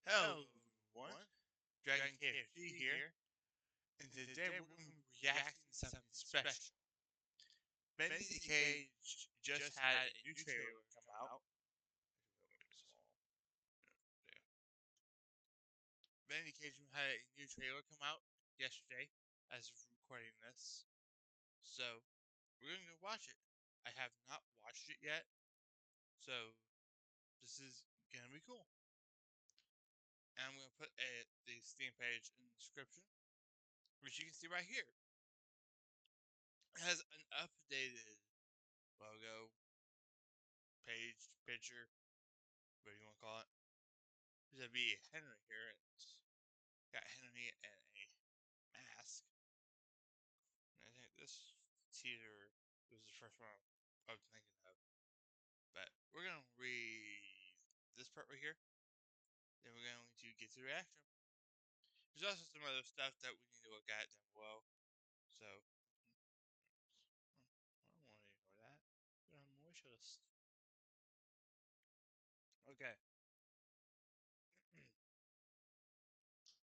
Hello everyone, Dragon KFG here, and today we're going to be reacting to something special. Bendy the Cage just had a new trailer come out. Bendy the Cage had a new trailer come out yesterday as of recording this, so we're going to go watch it. I have not watched it yet, so this is going to be cool. And I'm going to put the Steam page in the description, which you can see right here. It has an updated logo, page, picture, whatever you want to call it. There's going to be Henry here. It's got Henry and a mask. And I think this teaser was the first one I was thinking of. But we're going to read this part right here. Then we're going to get to the reaction. There's also some other stuff that we need to look at down below. So, I don't want to ignore that. Put on my wish list. Okay.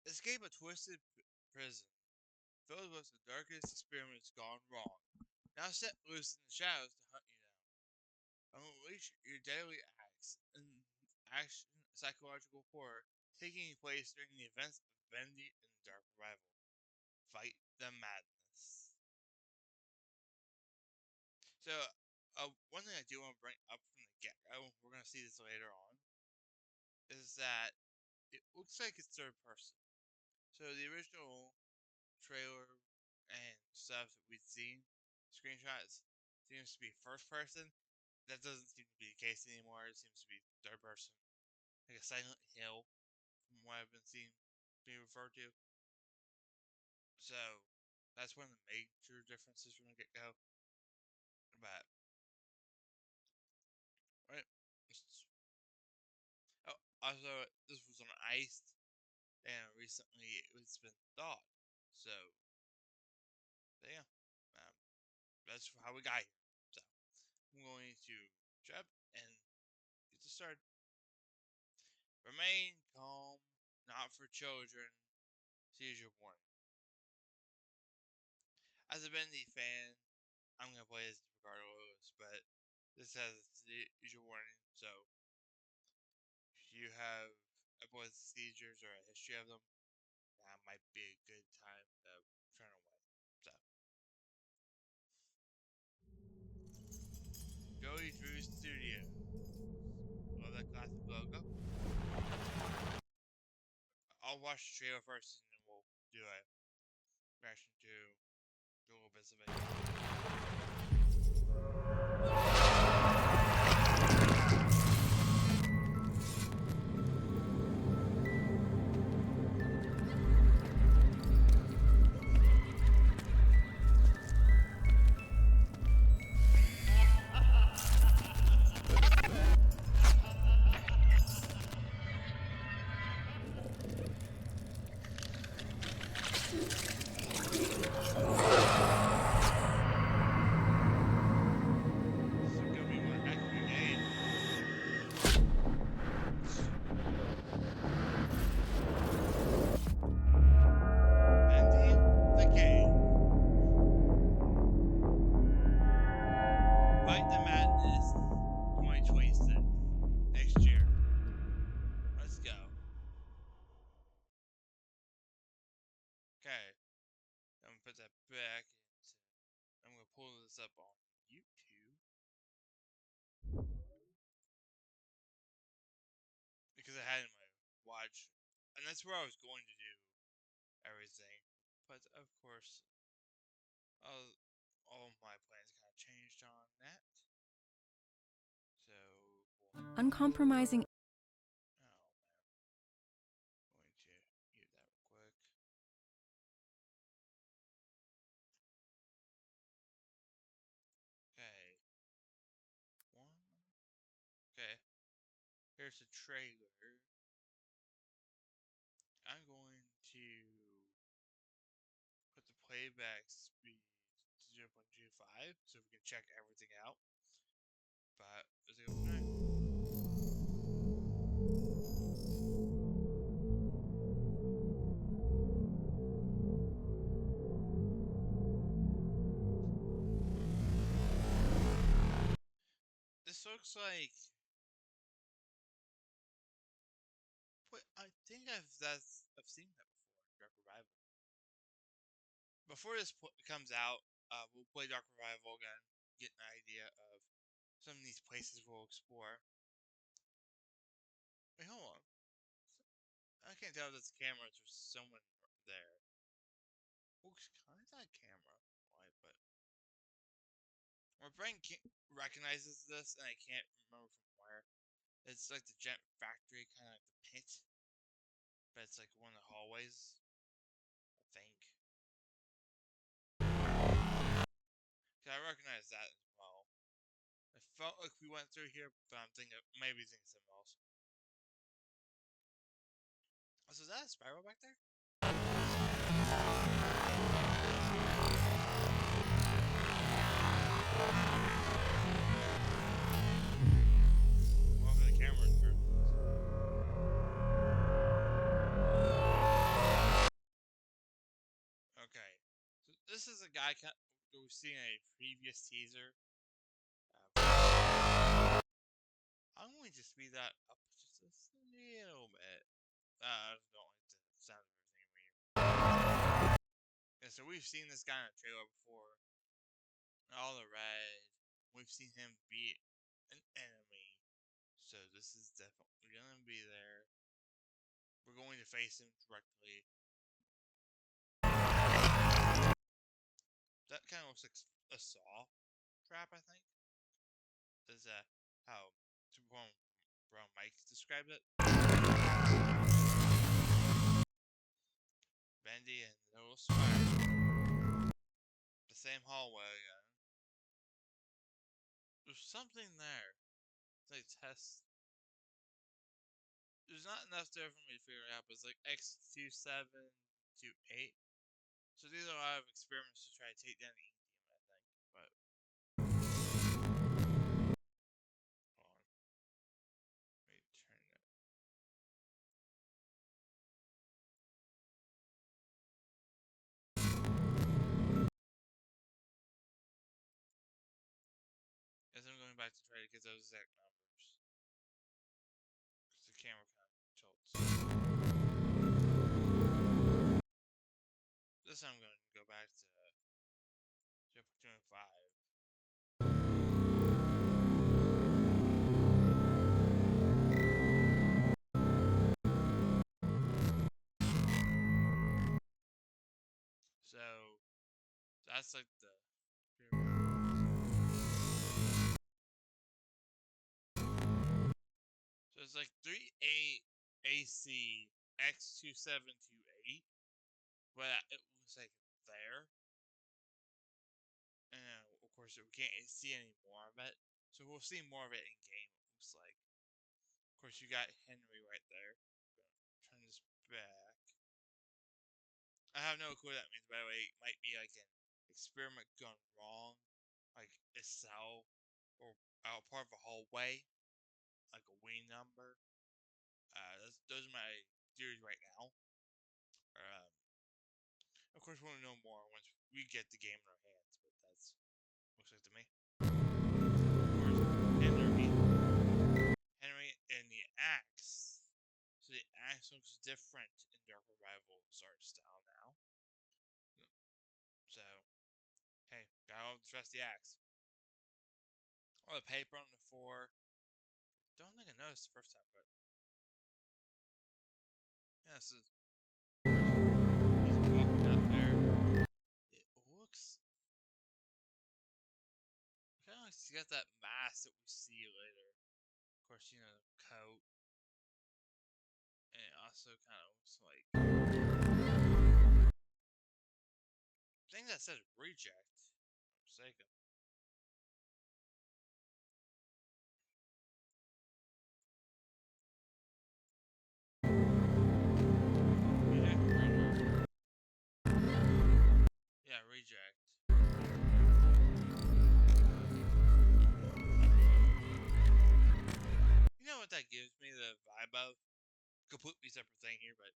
Escape a twisted prison, filled with the darkest experiments gone wrong. Now set loose in the shadows to hunt you down. Unleash your deadly acts and action psychological horror taking place during the events of Bendy and Dark Rival. Fight the madness. So, one thing I do want to bring up from the get-go, we're going to see this later on, is that it looks like it's third person. So the original trailer and stuff that we've seen, screenshots, seems to be first person. That doesn't seem to be the case anymore. It seems to be third person, like a Silent Hill, from what I've been seeing being referred to. So that's one of the major differences from the get-go. But right, oh, also this was on ice, and recently it's been thawed. So yeah, that's how we got here. So I'm going to jump and get to start. Remain calm, not for children. Seizure warning. As a Bendy fan, I'm gonna play this regardless, but this has a seizure warning, so if you have epileptic seizures or a history of them, that might be a good time to turn away. So, Joey Drew Studio. Love that classic logo. I'll watch the trailer first, and then we'll do a reaction to a little bits of it. Fight the Madness 2026. Next year. Let's go. Okay. I'm gonna put that back into. I'm gonna pull this up on YouTube. Because I had it in my watch. And that's where I was going to do everything. But of course, all of my plans kind of changed on that. So. Uncompromising. Oh, man. I'm going to mute that real quick. Okay. Okay. Here's the trailer. I'm going to put the playback speed to 0.25 so we can check everything out. But let's go from there. looks like. Wait, I think I've seen that before. Dark Revival. Before this comes out, we'll play Dark Revival again, get an idea of some of these places we'll explore. Wait, hold on. I can't tell if it's cameras or someone there. Looks kind of like a camera, but my brain recognizes this, and I can't remember from where. It's like the jet factory, kind of like the pit, but it's like one of the hallways, I think. I recognize that as well. I felt like we went through here, but I'm thinking maybe something else. Oh, so is that a spiral back there? Well, for the camera turn. Okay, so this is a guy we've seen in a previous teaser. I'm going to speed that up just a little bit. I don't like the sound of everything weird. Yeah, so we've seen this guy in a trailer before. All the red. We've seen him beat an enemy. So this is definitely gonna be there. We're going to face him directly. That kind of looks like a saw trap, I think. Is that how Brown Mike described it? Bendy and the little spider. The same hallway again. There's something there. It's like test. There's not enough there for me to figure it out, but it's like X2728. So these are a lot of experiments to try to take down the ink demon, I think. But hold on. Let me turn it. Guess I'm going back to try to get those exact numbers. Because the camera kind of tilts. This time I'm going to go back to 0.25. So that's like the. So it's like 3A AC X2728, but it looks like there. And of course, we can't see any more of it. So we'll see more of it in game, it looks like. Of course, you got Henry right there. Turn this back. I have no clue what that means, by the way. It might be like an experiment gone wrong, like a cell or part of a hallway, like a wing number. Those are my theories right now. Of course, we'll know more once we get the game in our hands, but that's looks like to me. Of course, Henry and the axe. So the axe looks different in Dark Revival's art style now. So, hey, gotta trust the axe. Oh, the paper on the floor. Don't think I noticed the first time, but yeah, this is. He's walking out there. It looks kind of like he's got that mask that we see later. Of course, you know, the coat. And it also kind of looks like. I think that says reject. I'm mistaken. Yeah, reject. You know what that gives me the vibe of? Completely separate thing here, but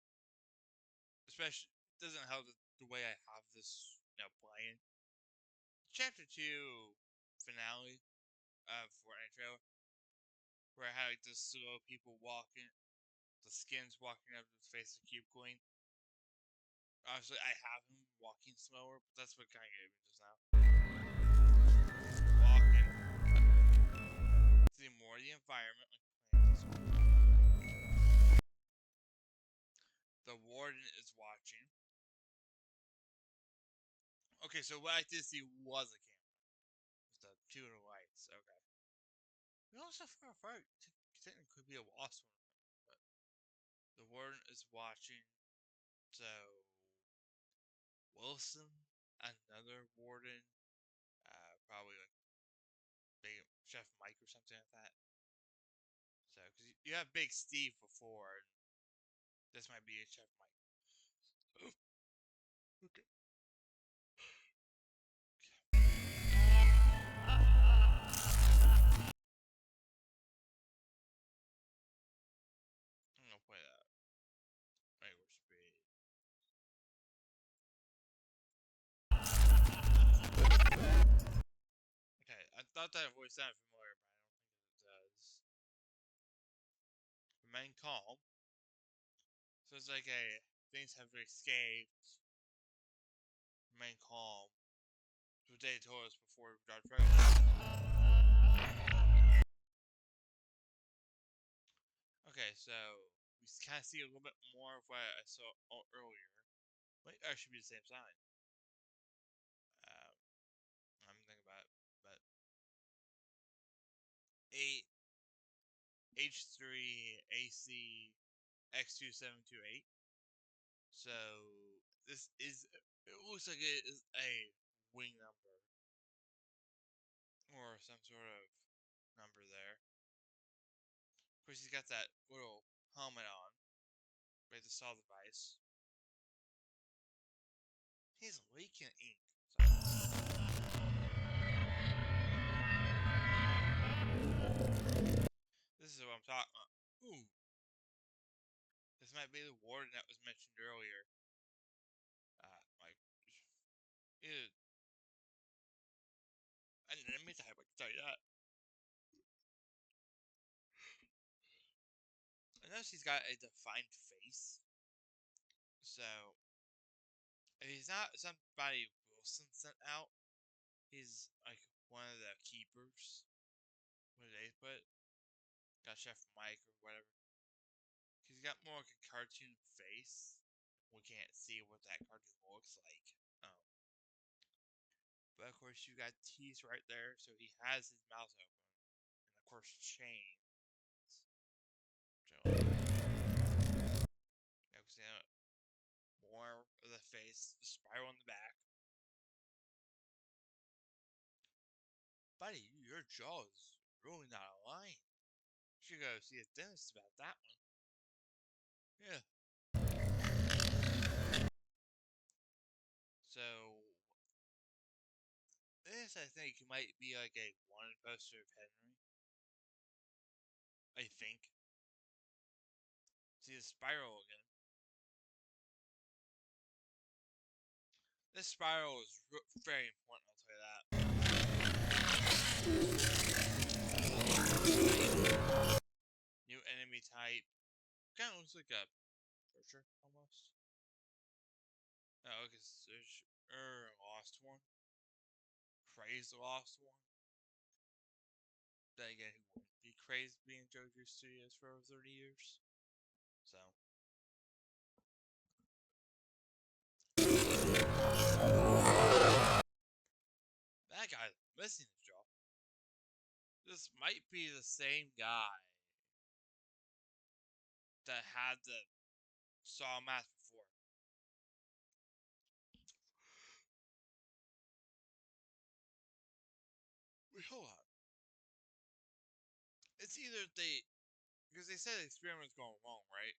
especially doesn't help the way I have this playing. Chapter 2 finale for an trailer. where I had like the slow people walking, the skins walking up to the face of Cube Queen. Obviously, I have him walking slower, but that's what kind of gave me just now. Walking. See more of the environment, like plants. The warden is watching. Okay, so what I did see was a camera. With the two of the lights. Okay. We also far apart. Technically could be a wasp one, but the warden is watching. So Wilson, another warden, probably like Big Chef Mike or something like that. So, because you have Big Steve before, and this might be a Chef Mike. Okay. I'm gonna play that. Regular speed. Okay, I thought that voice sounded familiar, but I don't think it does. Remain calm. So it's like a things have escaped. Remain calm. That's what they told us before we got pregnant. Okay, so we kind of see a little bit more of what I saw earlier. Might actually be the same sign. I'm thinking about it, but H3 AC X2728. So this is, it looks like it is a wing number or some sort of number there. Of course, he's got that little helmet on, right? The saw device. He's leaking ink. So. This is what I'm talking about. Ooh. This might be the warden that was mentioned earlier. Like, ew. An enemy type, I can tell you that. I notice he's got a defined face. So, if he's not somebody Wilson sent out, he's like one of the keepers. What did they put? Got Chef Mike or whatever. He's got more like a cartoon face. We can't see what that cartoon looks like. But of course, you got teeth right there, so he has his mouth open. And of course, chains. So, you know, more of the face, the spiral in the back. Buddy, your jaw is really not aligned. You should go see a dentist about that one. Yeah. So, this I think might be like a wanted poster of Henry. I think. See the spiral again. This spiral is very important, I'll tell you that. New enemy type. Kind of looks like a Searcher, almost. Oh, okay, Search. Lost one. Crazed Lost one. Then again, he wouldn't be crazed being JoJo Studios for over 30 years. So. That guy's missing his jaw. This might be the same guy that had the saw mask before. Wait, hold on. It's either they, because they said the experiment's going wrong, right?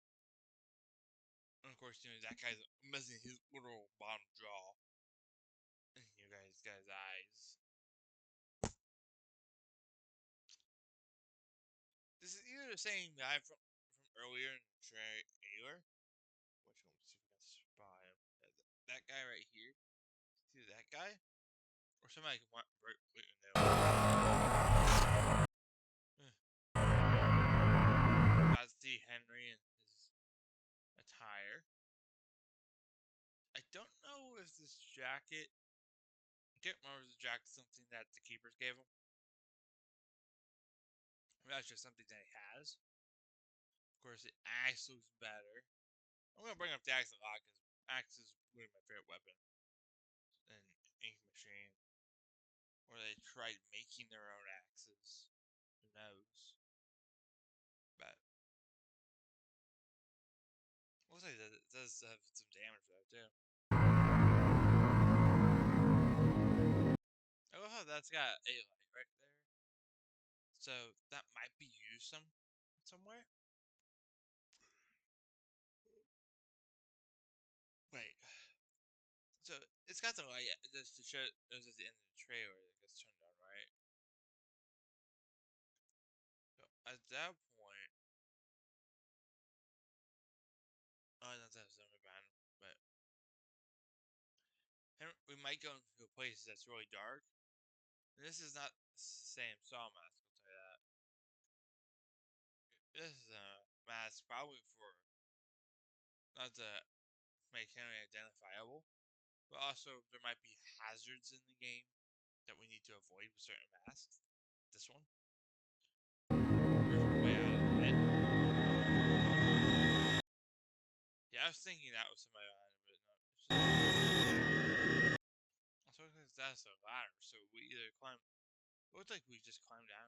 And of course, you know, that guy's missing his little bottom jaw. And you guys got his eyes. This is either the same guy from earlier in the trailer. Which one? Let's see if we can spot him. That guy right here. See that guy? Or somebody can want right, wait, no. higher. I don't know if this jacket. I can't remember if the jacket's something that the keepers gave him. That's just something that he has. Of course, the axe looks better. I'm gonna bring up the axe a lot because axe is one of my favorite weapons in Ink Machine. Or they tried making their own axes. Who knows? But looks like it does have some damage though too. I love how that's got a light right there. So that might be used somewhere. Wait. So it's got the light just to show it was at the end of the trailer that gets turned on, right? So at that point, oh, that's something behind him, but we might go into a place that's really dark. And this is not the same saw mask, I'll tell you that. This is a mask probably for not to make Henry identifiable, but also there might be hazards in the game that we need to avoid with certain masks. This one. There's a way out of it. Yeah, I was thinking that was somebody behind it, but no. Also, because that's a ladder, so we either climb. It looks like we just climbed down.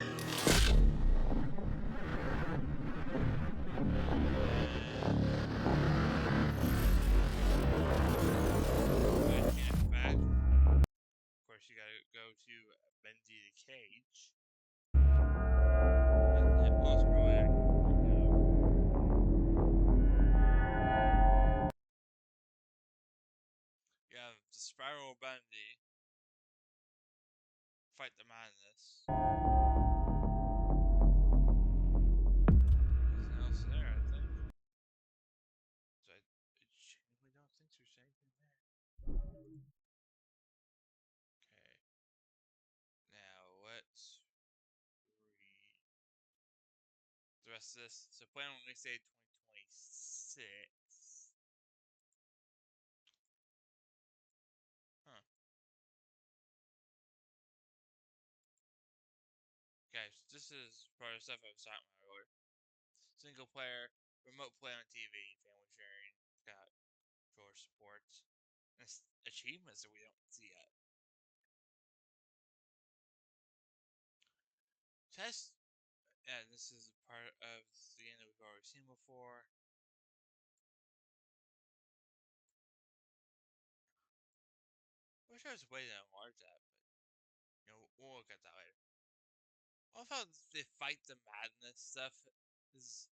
Back. Of course, you gotta go to Bendy the Cage. You have the Spiral Bendy. Fight the madness. Nothing else there, I think. So I genuinely don't think there's anything there. Okay. Now let's read the rest of this. So plan when we say 2026. Huh. Okay, so this is part of the stuff I was talking about earlier. Single player, remote play on TV, family sharing, got controller support, and achievements that we don't see yet. Test, yeah, this is a part of the game that we've already seen before. I wish I was a way to enlarge that, but we'll look at that later. I love how the fight the madness stuff is,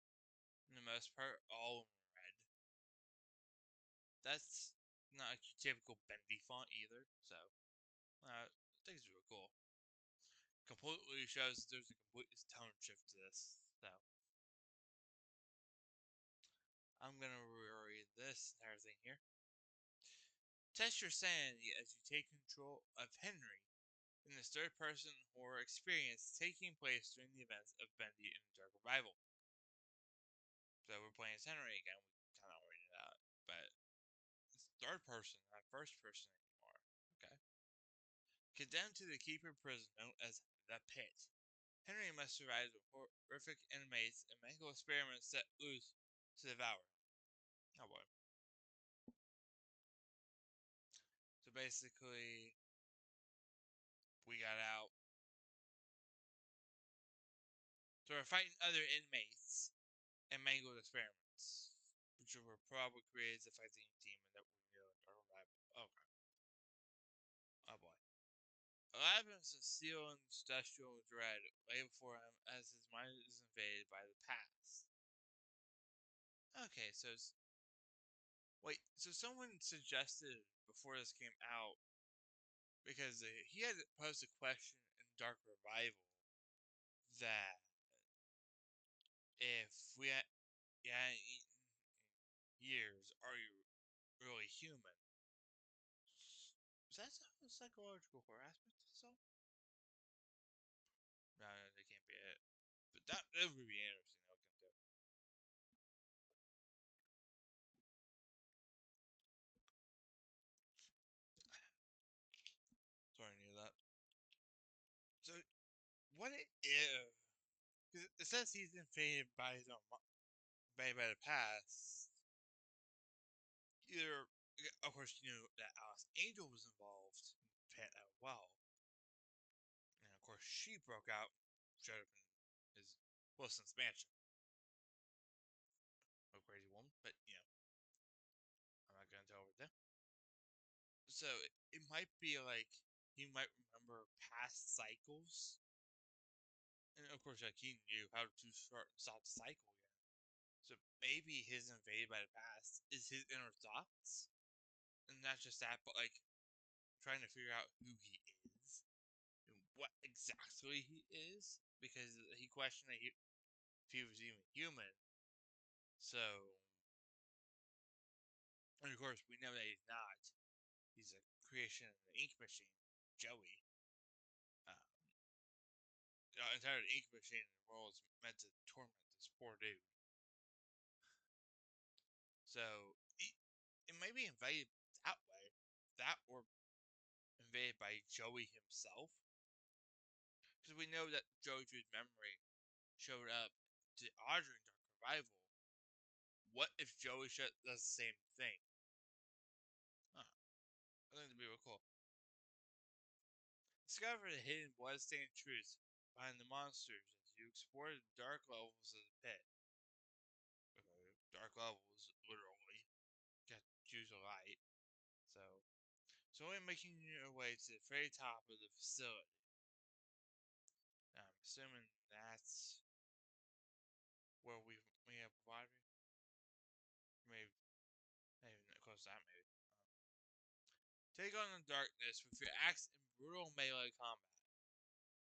in the most part, all in red. That's not a typical Bendy font either, so I think it's really cool. Completely shows that there's a complete tone shift to this, so I'm gonna reread this entire thing here. Test your sanity as you take control of Henry in this third-person horror experience taking place during the events of Bendy in Dark Revival. So we're playing as Henry again. We kind of already knew that, but it's third person, not first person anymore. Okay. Condemned to the keeper prison known as the Pit, Henry must survive the horrific inmates and medical experiments set loose to devour him. Oh boy. So basically, we got out. So we're fighting other inmates and mangled experiments, which were probably created to fight the demon that we knew in our revival. Okay. Oh boy. Aladdin's of steel and industrial dread lay before him as his mind is invaded by the past. Okay, so wait, so someone suggested before this came out because he had posed a question in Dark Revival that if we hadn't eaten in years, are you really human? Is that a psychological harassment to some? No, that can't be it. But that would be interesting to look into. what if? Because it says he's invaded by his own, invaded by the past. Either, of course, you know that Alice Angel was involved in the pit as well, and of course she broke out, showed up in his Wilson's mansion. A crazy woman, but I'm not gonna tell her that. So it might be like he might remember past cycles, and of course, like he knew how to stop the cycle again. So maybe his invaded by the past is his inner thoughts, and not just that, but like trying to figure out who he is and what exactly he is, because he questioned if he was even human. So, and of course, we know that he's not. He's a creation of the ink machine, Joey. Uh, the entire ink machine in the world is meant to torment this poor dude. So it may be invaded that way, that or invaded by Joey himself, because we know that Joey's memory showed up to Audrey in Dark Revival. What if Joey does the same thing? Huh. I think that'd be real cool. Discover the hidden bloodstained truth behind the monsters as you explore the dark levels of the pit. Okay, dark levels, literally. Got to choose a light. So only making your way to the very top of the facility. Now, I'm assuming that's where we have provided. Maybe, maybe close to that. Maybe. Take on the darkness with your axe in brutal melee combat.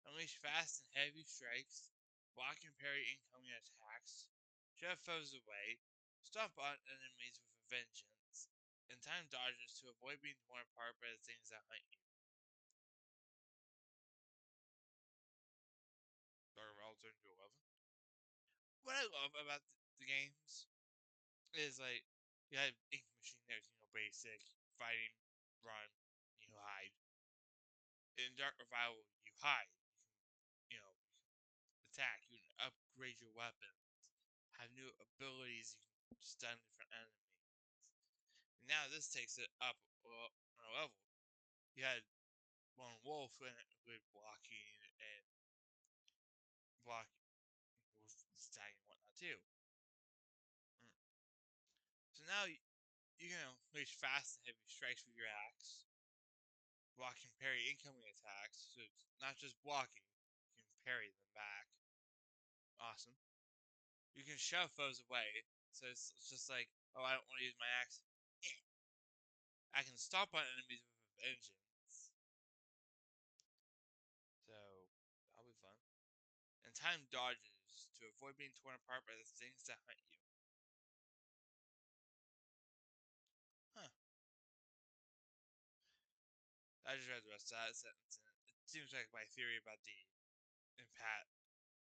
Unleash fast and heavy strikes, block and parry incoming attacks, shove foes away, stomp on enemies with a vengeance, and time dodges to avoid being torn apart by the things that hunt you. Dark Realms turn to 11. What I love about the games is like you have Ink Machine that's basic fighting, run, you hide. In Dark Revival, you hide. You can attack. You can upgrade your weapon. Have new abilities. You can stun different enemies. And now this takes it up on a level. You had one wolf with blocking and blocking with attacking and whatnot too. Mm. So now you can unleash fast and heavy strikes with your axe. Block and parry incoming attacks. So it's not just blocking, you can parry them back. Awesome. You can shove foes away. So it's just like, oh, I don't want to use my axe. I can stomp on enemies with a vengeance. So that'll be fun. And time dodges to avoid being torn apart by the things that hunt you. Huh. I just read the rest of that sentence, and it seems like my theory about the and Pat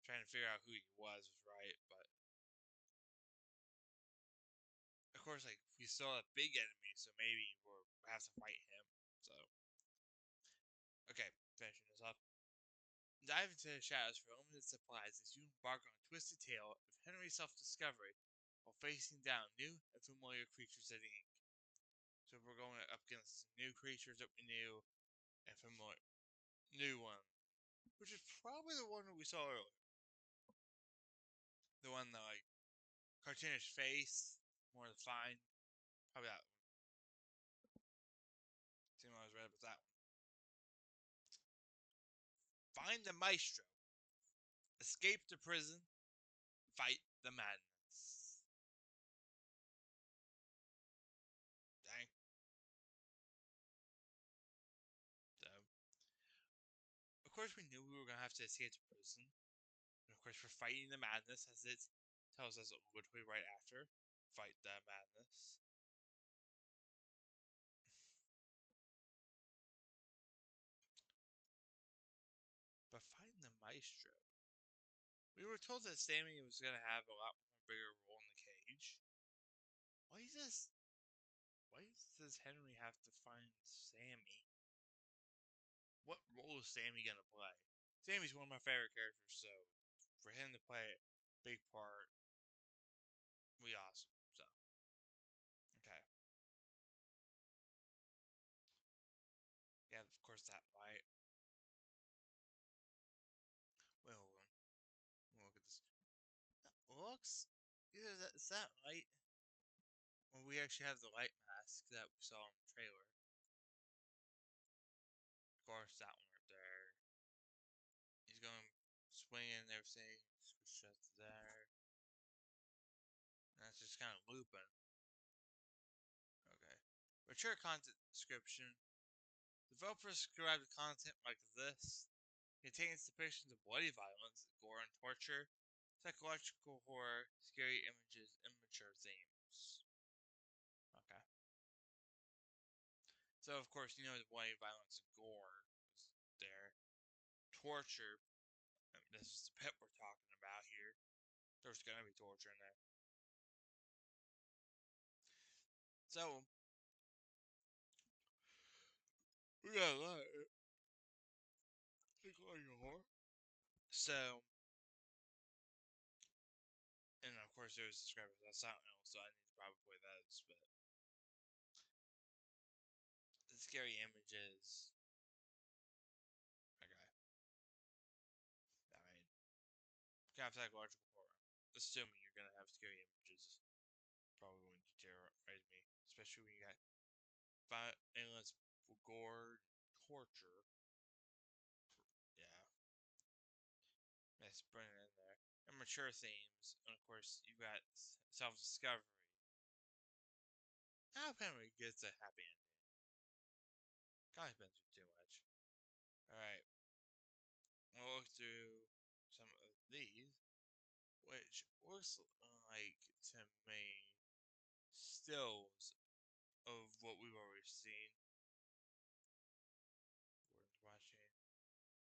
trying to figure out who he was right, but of course, like we saw a big enemy, so maybe we'll have to fight him. So, okay, finishing this up. Dive into the shadows for limited supplies as you embark on a twisted tale of Henry's self-discovery while facing down new and familiar creatures of the ink. So we're going up against new creatures that we knew and familiar new one, which is probably the one that we saw earlier. The one that like cartoonish face, more defined. Probably that one. See what I was read about that one. Find the maestro. Escape the prison. Fight the madness. Dang. So, of course, we knew we were gonna have to escape the prison. And of course, we're fighting the madness, as it tells us literally right after. Fight the madness. But find the maestro. We were told that Sammy was gonna have a lot more bigger role in the cage. Why does Henry have to find Sammy? What role is Sammy gonna play? Sammy's one of my favorite characters, so for him to play a big part, we awesome. So, okay. Yeah, of course that light. Wait, hold on. Look at this. That looks. Either is that light? Well, we actually have the light mask that we saw in the trailer. Of course, that one right there. He's going swinging and everything. Shut there. And that's just kind of looping. Okay. Mature content description. Developers describe the content like this. Contains depictions of bloody violence, gore and torture, psychological horror, scary images, and mature themes. Okay. So, of course, you know the bloody violence and gore is there. Torture. This is the pit we're talking about here. There's gonna be torture in there. So, we got a lot of psychological horror. So, and of course, there's described as silent hill, so I need to probably play those, but the scary images. Okay. I mean, kind of psychological horror. Assuming you're gonna have scary images, probably going to terrorize me, especially when you got endless gore, torture. Yeah, let's bring it in there. And mature themes, and of course, you got self-discovery. How Henry gets a happy ending. God, has been through too much. All right, we'll look through some of these, which looks like to me stills of what we've already seen. We're watching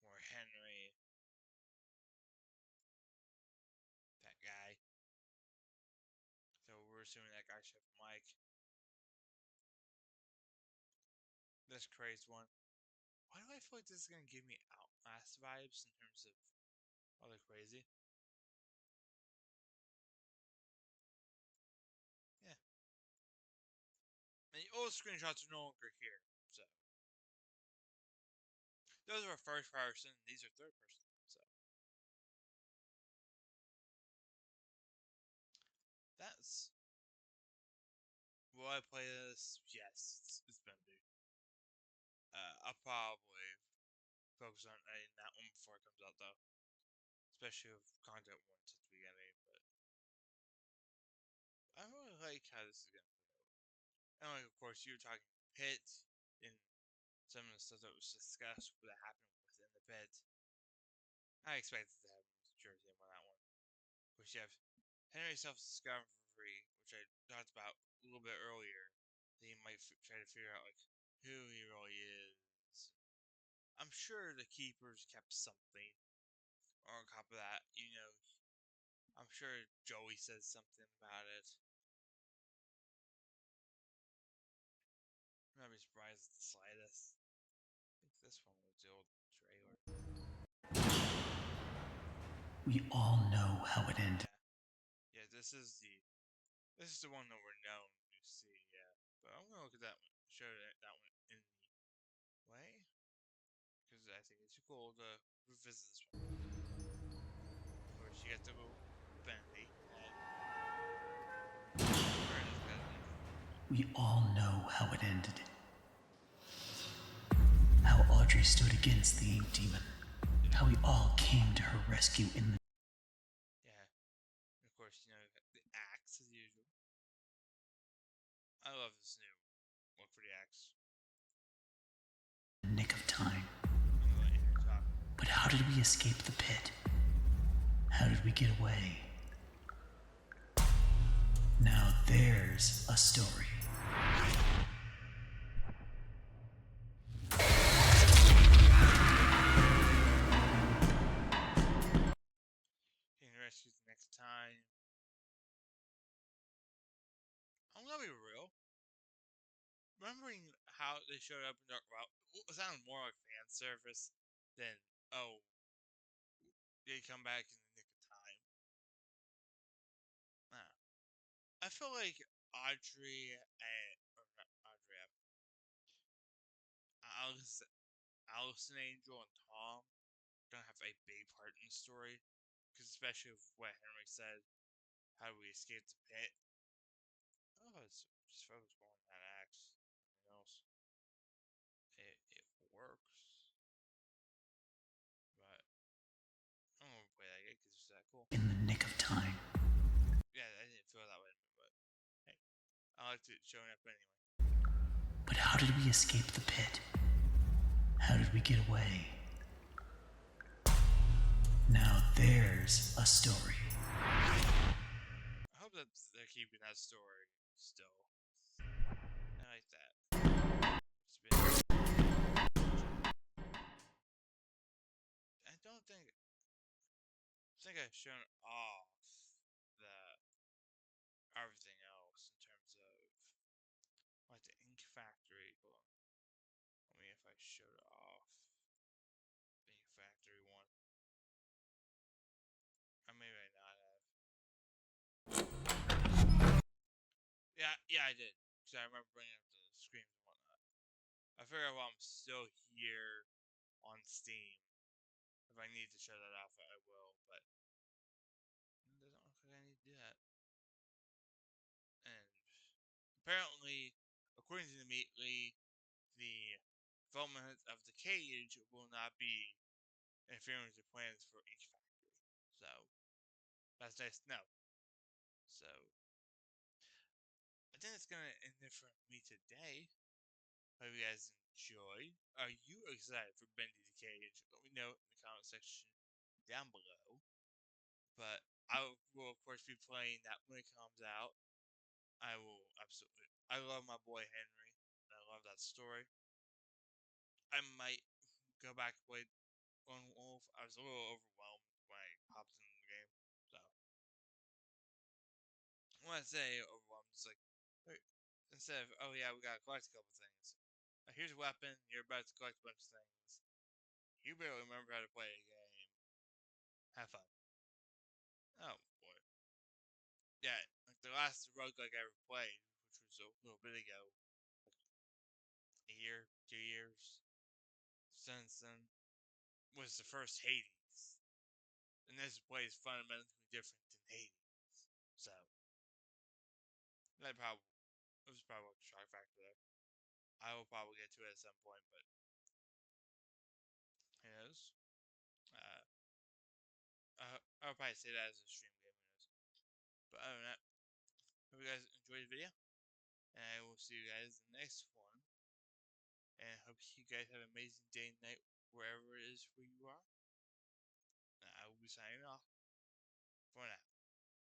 more Henry, that guy. So we're assuming that guy Chef Mike. This crazy one. Why do I feel like this is gonna give me Outlast vibes in terms of all the crazy? Yeah. And the old screenshots are no longer here. So those are first person, these are third person. So that's will I play this? Yes, it's Bendy. I'll probably focus on editing that one before it comes out though. Especially if content warrants at the beginning, but I really like how this is gonna play out. And like of course you were talking pit and some of the stuff that was discussed that happened within the pit. I expected to have Jersey on that one. Of course you have Henry's self-discovery, which I talked about a little bit earlier. That he might try to figure out like who he really is. I'm sure the keepers kept something. Or on top of that, I'm sure Joey says something about it. I'm not be surprised at the slightest. I think this one was the old trailer. We all know how it ended. Yeah, this is the one that we're known to see. Yeah, but I'm gonna look at that one, show that one in the way, because I think it's cool to revisit this one. Of course, you get to go Bendy. We all know how it ended. How Audrey stood against the ink demon. How we all came to her rescue in the Yeah, and of course, the axe as usual. I love this new look for the axe. nick of time. I'm gonna let you talk. But how did we escape the pit? How did we get away? Now there's a story. Getting rescued the next time. I'm gonna be real. Remembering how they showed up in Dark Route, it sounded more like fan service than, oh, they come back in the nick of time. I feel like Audrey and or not Audrey, Alice, Allison Angel and Tom don't have a big part in the story, because especially with what Henry said, how do we escape the pit? Oh, it's just focus more on that axe. Nothing else. It works, but I don't want to play that game because it's that cool. In the nick of time. Yeah, I didn't feel that way, but hey, I liked it showing up anyway. But how did we escape the pit? How did we get away? Now there's a story. I hope that they're keeping that story still. I like that. It's been. I don't think. I think I've shown off the everything else in terms of like the ink factory. Hold on. Let me if I showed off the ink factory one. Or maybe I not have. Yeah, I did. Because I remember bringing up the screams and whatnot. I figure while I'm still here on Steam, if I need to show that off, I will. But it doesn't look like I need to do that. And apparently, according to the Meatly, the development of the cage will not be interfering with the plans for Ink Factory. So that's nice to know. So I think that's gonna end it for me today. Hope you guys enjoyed. Are you excited for Bendy the Cage? Let me know in the comment section down below. But I will of course be playing that when it comes out. I will absolutely. I love my boy Henry. I love that story. I might go back and play Lone Wolf. I was a little overwhelmed when I hopped in the game. So when I say overwhelmed, it's like instead of oh yeah we gotta collect a couple things. Here's a weapon. You're about to collect a bunch of things. You barely remember how to play a game. Have fun. Oh boy. Yeah, like the last roguelike I ever played, which was a little bit ago, a year, 2 years since then, was the first Hades. And this play is fundamentally different than Hades. So that probably it was probably a shock factor there. I will probably get to it at some point, but who knows? Uh, I'll probably say that as a stream game, who knows? But other than that, hope you guys enjoyed the video, and I will see you guys in the next one. And hope you guys have an amazing day and night wherever it is where you are. I will be signing off for now.